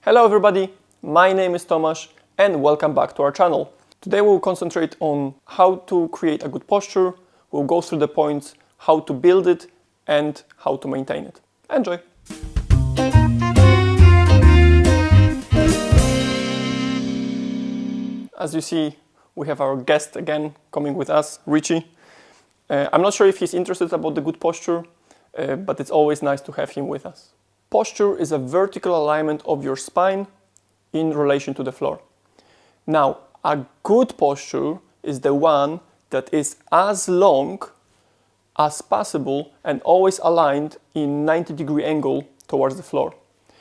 Hello everybody, my name is Tomasz and welcome back to our channel. Today we'll concentrate on how to create a good posture, we'll go through the points, how to build it and how to maintain it. Enjoy! As you see, we have our guest again coming with us, Richie. I'm not sure if he's interested about the good posture, but it's always nice to have him with us. Posture is a vertical alignment of your spine in relation to the floor. Now, a good posture is the one that is as long as possible and always aligned in 90-degree angle towards the floor.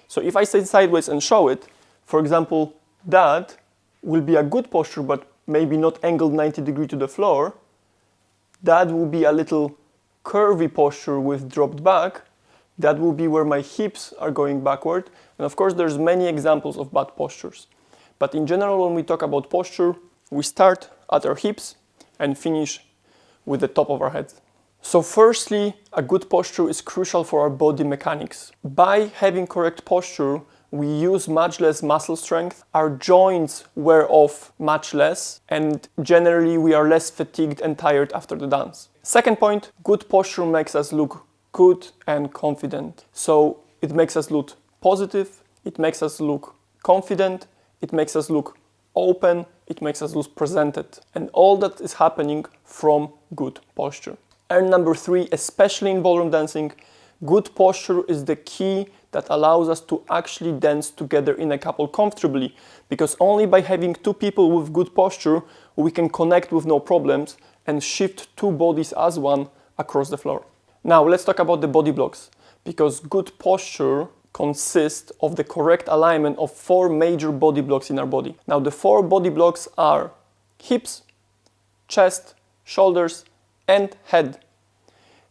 So if I stand sideways and show it, for example, that will be a good posture, but maybe not angled 90 degrees to the floor. That will be a little curvy posture with dropped back. That will be where my hips are going backward. And of course, there's many examples of bad postures. But in general, when we talk about posture, we start at our hips and finish with the top of our head. So firstly, a good posture is crucial for our body mechanics. By having correct posture, we use much less muscle strength, our joints wear off much less, and generally we are less fatigued and tired after the dance. Second point, good posture makes us look good and confident. So it makes us look positive, it makes us look confident, it makes us look open, it makes us look presented. And all that is happening from good posture. And number three, especially in ballroom dancing, good posture is the key that allows us to actually dance together in a couple comfortably, because only by having two people with good posture, we can connect with no problems and shift two bodies as one across the floor. Now let's talk about the body blocks, because good posture consists of the correct alignment of four major body blocks in our body. Now the four body blocks are hips, chest, shoulders, and head.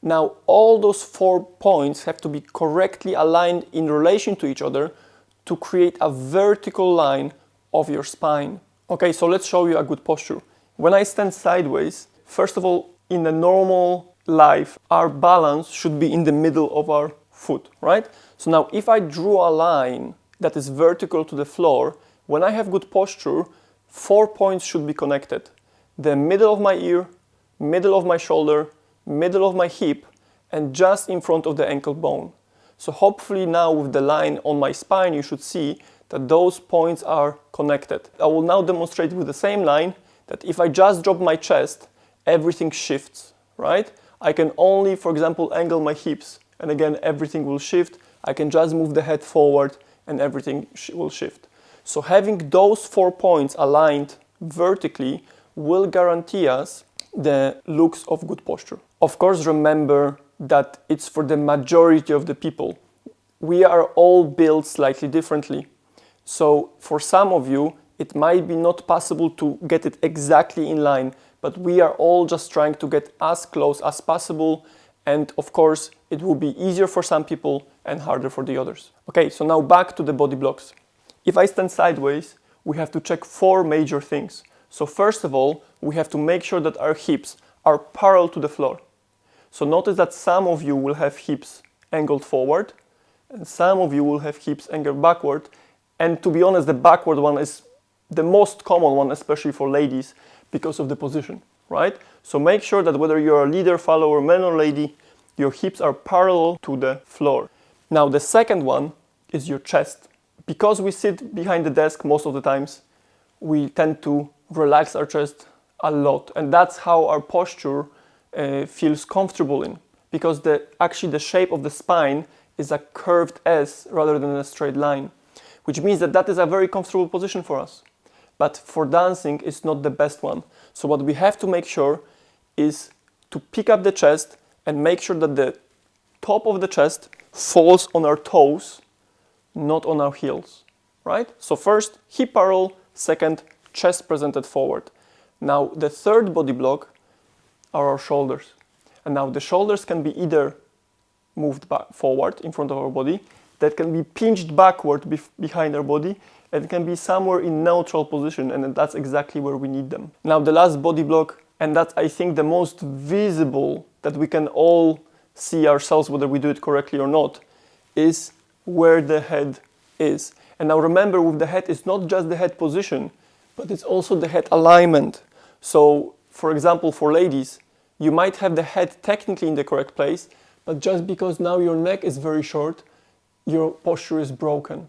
Now all those 4 points have to be correctly aligned in relation to each other to create a vertical line of your spine. Okay, so let's show you a good posture. When I stand sideways, first of all, in a normal life, our balance should be in the middle of our foot, right? So now if I drew a line that is vertical to the floor, when I have good posture, 4 points should be connected. The middle of my ear, middle of my shoulder, middle of my hip, and just in front of the ankle bone. So hopefully now with the line on my spine, you should see that those points are connected. I will now demonstrate with the same line that if I just drop my chest, everything shifts, right? I can only, for example, angle my hips, and again, everything will shift. I can just move the head forward and everything will shift. So having those 4 points aligned vertically will guarantee us the looks of good posture. Of course, remember that it's for the majority of the people. We are all built slightly differently. So for some of you, it might be not possible to get it exactly in line, but we are all just trying to get as close as possible. And of course, it will be easier for some people and harder for the others. Okay, so now back to the body blocks. If I stand sideways, we have to check 4 major things. So first of all, we have to make sure that our hips are parallel to the floor. So notice that some of you will have hips angled forward and some of you will have hips angled backward. And to be honest, the backward one is the most common one, especially for ladies, because of the position, right? So make sure that whether you're a leader, follower, man or lady, your hips are parallel to the floor. Now the second one is your chest. Because we sit behind the desk most of the times, we tend to relax our chest a lot, and that's how our posture feels comfortable in, because actually the shape of the spine is a curved S rather than a straight line, which means that is a very comfortable position for us. But for dancing, it's not the best one. So what we have to make sure is to pick up the chest and make sure that the top of the chest falls on our toes, not on our heels, right? So first, hip parallel, second, chest presented forward. Now the third body block are our shoulders. And now the shoulders can be either moved back forward in front of our body, that can be pinched backward behind our body, and it can be somewhere in neutral position, and that's exactly where we need them. Now the last body block, and that's I think the most visible that we can all see ourselves whether we do it correctly or not, is where the head is. And now remember, with the head, it's not just the head position, but it's also the head alignment. So, for example, for ladies, you might have the head technically in the correct place, but just because now your neck is very short, your posture is broken,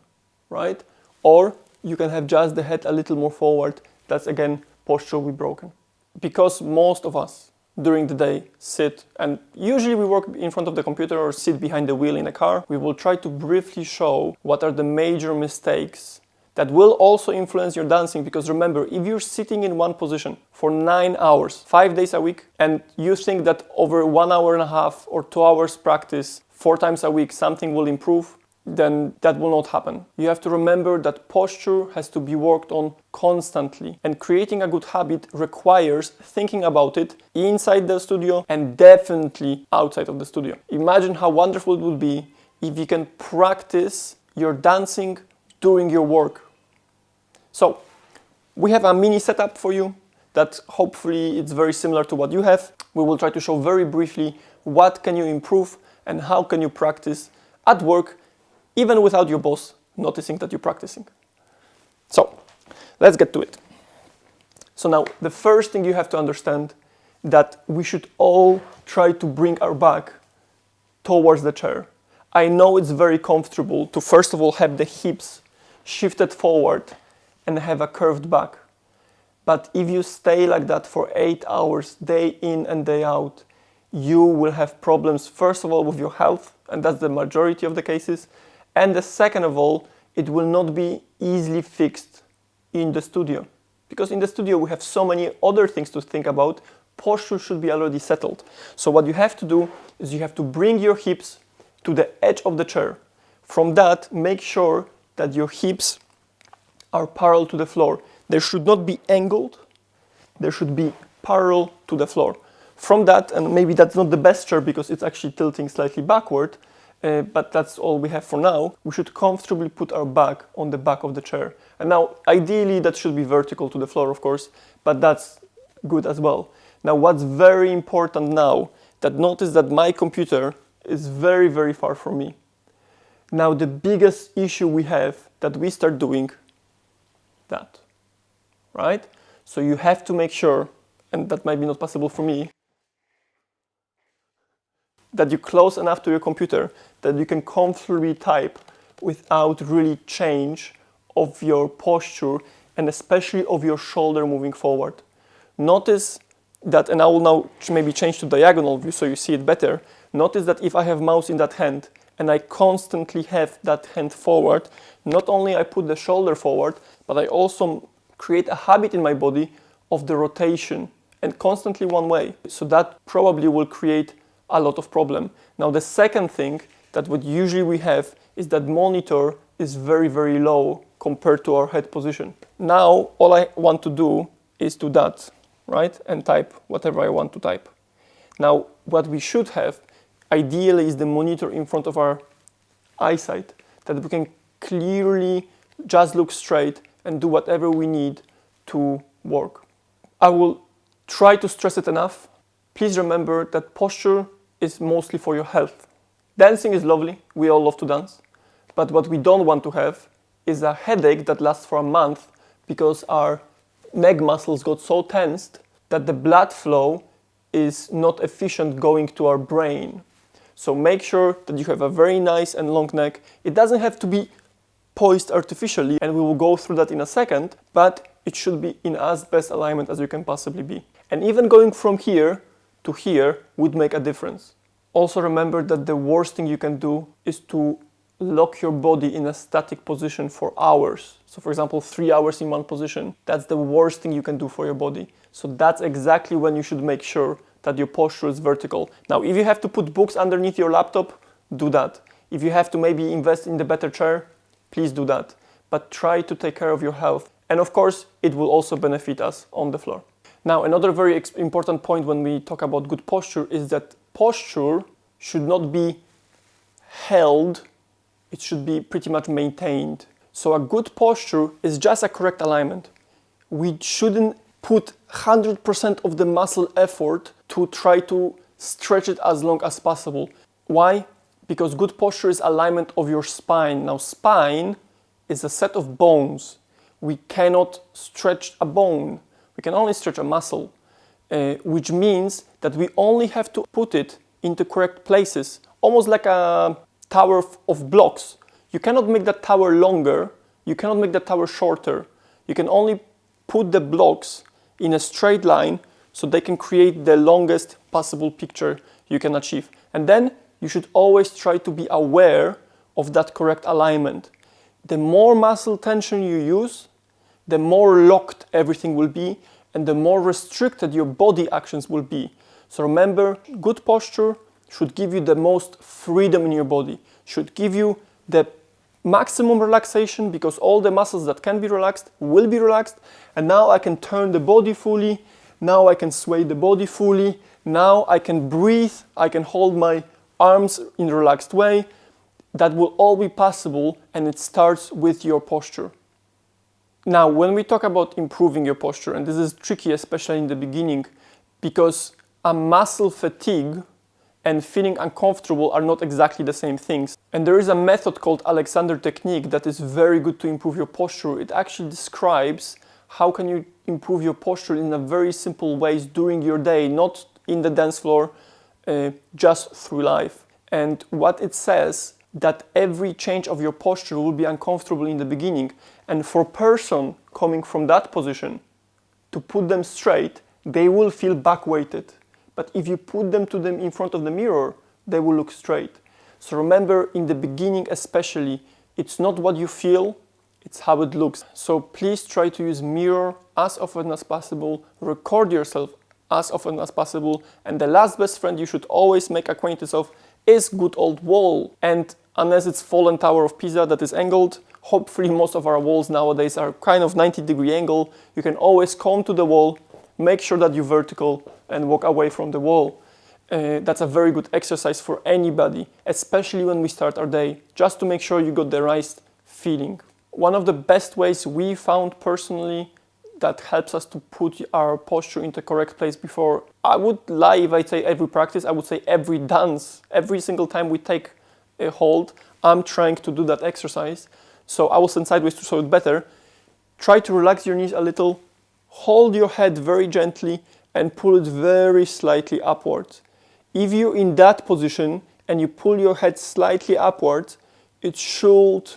right? Or you can have just the head a little more forward. That's again, posture will be broken. Because most of us during the day sit, and usually we work in front of the computer or sit behind the wheel in a car, we will try to briefly show what are the major mistakes that will also influence your dancing. Because remember, if you're sitting in one position for 9 hours, 5 days a week, and you think that over 1 hour and a half or 2 hours practice 4 times a week something will improve, then that will not happen. You have to remember that posture has to be worked on constantly, and creating a good habit requires thinking about it inside the studio and definitely outside of the studio. Imagine how wonderful it would be if you can practice your dancing during your work. So we have a mini setup for you that hopefully it's very similar to what you have. We will try to show very briefly what can you improve and how can you practice at work even without your boss noticing that you're practicing. So let's get to it. So now the first thing you have to understand that we should all try to bring our back towards the chair. I know it's very comfortable to first of all have the hips shifted forward and have a curved back. But if you stay like that for 8 hours, day in and day out, you will have problems, first of all, with your health, and that's the majority of the cases. And the second of all, it will not be easily fixed in the studio. Because in the studio, we have so many other things to think about. Posture should be already settled. So what you have to do is you have to bring your hips to the edge of the chair. From that, make sure that your hips are parallel to the floor. They should not be angled. They should be parallel to the floor. From that, and maybe that's not the best chair because it's actually tilting slightly backward, but that's all we have for now. We should comfortably put our back on the back of the chair. And now, ideally, that should be vertical to the floor, of course, but that's good as well. Now, what's very important now, that notice that my computer is very, very far from me. Now, the biggest issue we have that we start doing that, right? So you have to make sure, and that might be not possible for me, that you're close enough to your computer that you can comfortably type without really change of your posture and especially of your shoulder moving forward. Notice that, and I will now maybe change to diagonal view so you see it better. Notice that if I have mouse in that hand and I constantly have that hand forward, not only I put the shoulder forward, but I also create a habit in my body of the rotation and constantly one way. So that probably will create a lot of problem. Now the second thing that what usually we have is that monitor is very, very low compared to our head position. Now all I want to do is do that, right? And type whatever I want to type. Now what we should have ideally is the monitor in front of our eyesight, that we can clearly just look straight and do whatever we need to work. I will try to stress it enough. Please remember that posture is mostly for your health. Dancing is lovely, we all love to dance, but what we don't want to have is a headache that lasts for a month because our neck muscles got so tensed that the blood flow is not efficient going to our brain. So make sure that you have a very nice and long neck. It doesn't have to be poised artificially, and we will go through that in a second, but it should be in as best alignment as you can possibly be. And even going from here to here would make a difference. Also remember that the worst thing you can do is to lock your body in a static position for hours. So for example, 3 hours in one position. That's the worst thing you can do for your body. So that's exactly when you should make sure that your posture is vertical. Now, if you have to put books underneath your laptop, do that. If you have to maybe invest in the better chair, please do that. But try to take care of your health. And of course, it will also benefit us on the floor. Now, another very important point when we talk about good posture is that posture should not be held, it should be pretty much maintained. So a good posture is just a correct alignment. We shouldn't put 100% of the muscle effort to try to stretch it as long as possible. Why? Because good posture is alignment of your spine. Now, spine is a set of bones. We cannot stretch a bone. We can only stretch a muscle, which means that we only have to put it into correct places, almost like a tower of blocks. You cannot make that tower longer. You cannot make that tower shorter. You can only put the blocks in a straight line so they can create the longest possible picture you can achieve. And then you should always try to be aware of that correct alignment. The more muscle tension you use, the more locked everything will be and the more restricted your body actions will be. So remember, good posture should give you the most freedom in your body, should give you the maximum relaxation because all the muscles that can be relaxed will be relaxed. And now I can turn the body fully, now I can sway the body fully, now I can breathe, I can hold my arms in a relaxed way. That will all be possible, and it starts with your posture. Now, when we talk about improving your posture, and this is tricky, especially in the beginning, because a muscle fatigue and feeling uncomfortable are not exactly the same things. And there is a method called Alexander technique that is very good to improve your posture. It actually describes how can you improve your posture in a very simple ways during your day, not in the dance floor, just through life. And what it says, that every change of your posture will be uncomfortable in the beginning. And for a person coming from that position, to put them straight, they will feel back-weighted. But if you put them in front of the mirror, they will look straight. So remember, in the beginning especially, it's not what you feel, it's how it looks. So please try to use mirror as often as possible, record yourself as often as possible, and the last best friend you should always make acquaintance of is good old wall. And unless it's fallen Tower of Pisa that is angled, hopefully most of our walls nowadays are kind of 90-degree angle. You can always come to the wall, make sure that you're vertical and walk away from the wall. That's a very good exercise for anybody, especially when we start our day, just to make sure you got the right feeling. One of the best ways we found personally that helps us to put our posture into the correct place before, I would lie if I say every practice, I would say every dance, every single time we take a hold, I'm trying to do that exercise. So I will stand sideways to show it better. Try to relax your knees a little, hold your head very gently and pull it very slightly upwards. If you're in that position and you pull your head slightly upwards, it should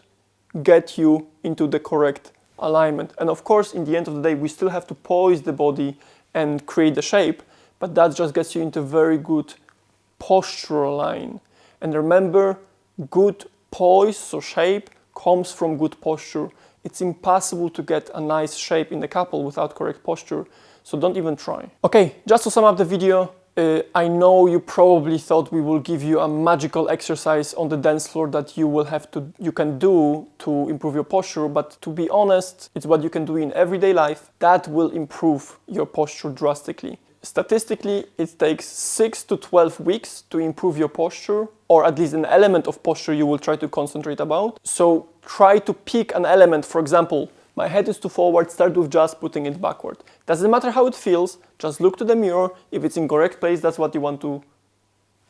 get you into the correct alignment. And of course, in the end of the day, we still have to poise the body and create the shape, but that just gets you into very good postural line. And remember, good poise, so shape, comes from good posture. It's impossible to get a nice shape in the couple without correct posture, so don't even try. Okay, just to sum up the video, I know you probably thought we will give you a magical exercise on the dance floor that you can do to improve your posture, but to be honest, it's what you can do in everyday life that will improve your posture drastically. Statistically, it takes 6 to 12 weeks to improve your posture, or at least an element of posture you will try to concentrate about. So try to pick an element. For example, my head is too forward, start with just putting it backward. Doesn't matter how it feels, just look to the mirror. If it's in correct place, that's what you want to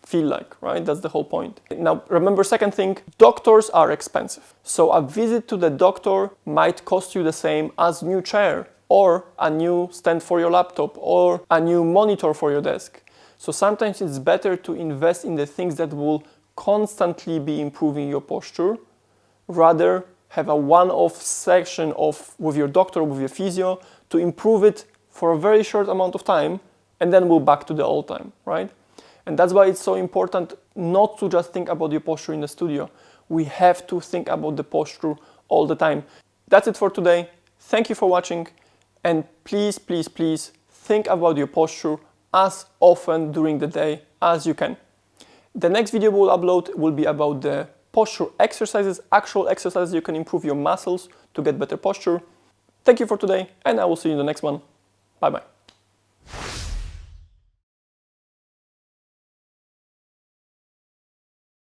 feel like, right? That's the whole point. Now, remember, second thing, doctors are expensive. So a visit to the doctor might cost you the same as new chair, or a new stand for your laptop, or a new monitor for your desk. So sometimes it's better to invest in the things that will constantly be improving your posture, rather have a one-off session with your doctor, with your physio, to improve it for a very short amount of time, and then we'll back to the old time, right? And that's why it's so important not to just think about your posture in the studio. We have to think about the posture all the time. That's it for today. Thank you for watching. And please, please, please think about your posture as often during the day as you can. The next video we'll upload will be about the posture exercises, actual exercises you can improve your muscles to get better posture. Thank you for today, and I will see you in the next one. Bye-bye.